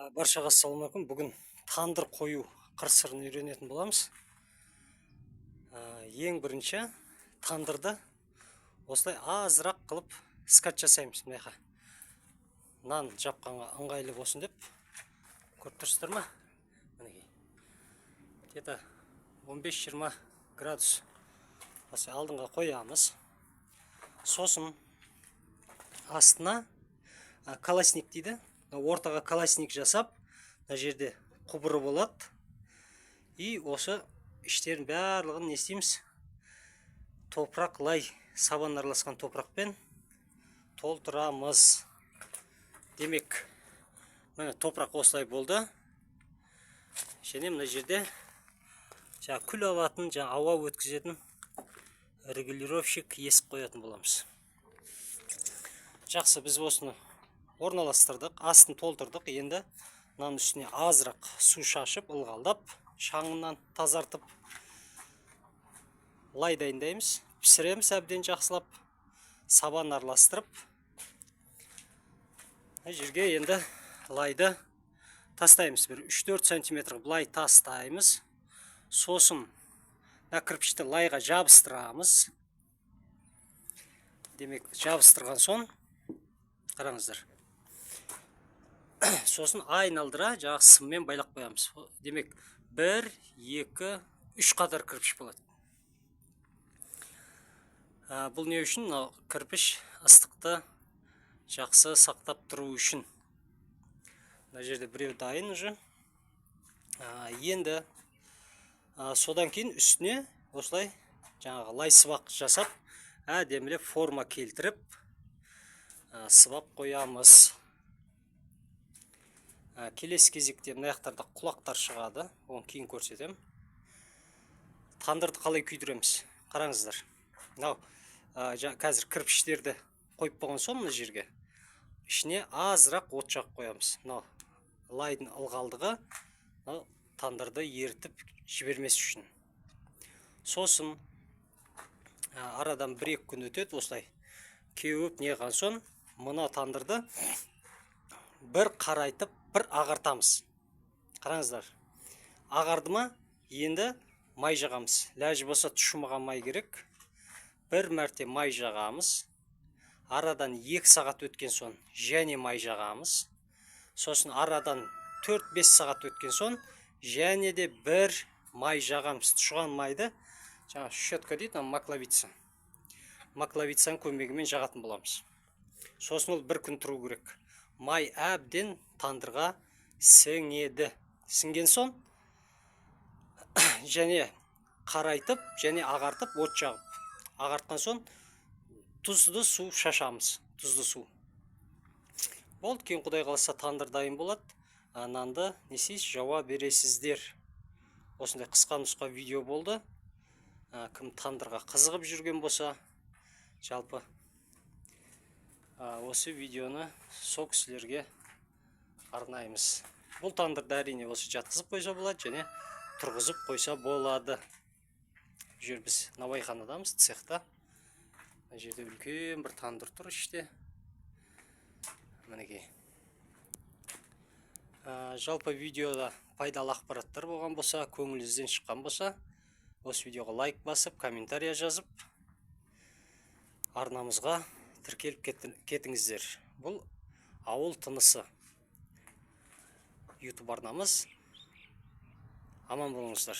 Баршаға ассалаумағалейкум. Бүгін тандыр қою қыр-сырын үйренетін боламыз. Ең бірінші тандырды осылай азырақ қылып скат жасаймыз. Мынақа нан жапқанға ыңғайлы болсын деп. Көріп тұрсыздар ма? Мінекей. Где-то 15-20 градус осылай алдыңға қоямыз. Сосын астына колосник дейді. Ортаға колосник жасап, мына жерде құбыры болады. И осы іштерін барлығын не істейміз? Топырақ, лай, сабан араласқан топырақпен толтырамыз. Демек, мына топырақ осылай болды. Және мына жерде күл алатын, ауа өткізетін регулировщик есіп қоятын боламыз. Жақсы, біз осыны орналастырдық, астын толтырдық. Енді нан үстіне азырақ су шашып, ылғалдап, шаңынан тазартып, лай дайындаймыз. Пісіреміз әбден жақсылап, сабан араластырып. Жерге енді лайды тастаймыз. Бір 3-4 сантиметр лай тастаймыз. Сосын кірпішті лайға жабыстырамыз. Демек, жабыстырған соң, қараңыздар. Сосын айналдыра жаңағы сыммен байлап қоямыз. Демек, 1, 2, 3 қатар кірпіш болады. Бұл не үшін? Кірпіш ыстықты жақсы сақтап тұру үшін. Мына жерде біреу дайын уже. Енді содан кейін үстіне осылай жаңағы лай сыбақ жасап, әдемілеп форма келтіріп сыбап қоямыз. Келесі кезекте мынаяқтарда құлақтар шығады. Оны кейін көрсетем. Тандырды қалай күйдіреміз? Қараңыздар. Қазір кірпіштерді қойып болған соң мына жерге ішіне азырақ от жағып қоямыз. Лайдың ылғалдығы тандырды ерітіп жібермес үшін. Сосын арадан 1-2 күн өтеді, осылай кеуіп неған соң мына тандырды бір қарайтып, бір ағартамыз. Қараңыздар. Ағарды ма? Енді май жағамыз. Ләжі болса тұшымаған май керек. Бір мәрте май жағамыз. Арадан 2 сағат өткен соң және май жағамыз. Сосын арадан 4-5 сағат өткен соң және де бір май жағамыз. Тұшыған майды жаңа щетка дейді, маклавица. Маклавицаның көмегімен жағатын боламыз. Сосын ол 1 күн тұру керек. Май әбден тандырға сіңеді. Сіңген соң және қарайтып, және ағартып, от жағып. Ағартқан соң тұзды су шашамыз. Тұзды су. Болды, кейін Құдай қаласа тандыр дайын болады. Нанды несіз жауа бересіздер. Осындай қысқа нұсқа видео болды. Кім тандырға қызығып жүрген болса, жалпы осы видеоны сол кісілерге арнаймыз. Бұл тандырды әрине осы жатқызып қойса болады, және тұрғызып қойса болады. Жер біз науайханадамыз, цехта. Жерде үлкен бір тандыр тұр іште. Мінекей. Жалпы видеода пайдалы ақпараттар болған болса, көңіліңізден шыққан болса, осы видеоға лайк басып, комментария жазып, арнамызға тіркеліп кетіңіздер. Бұл ауыл тынысы YouTube арнамыз. Аман болыңыздар.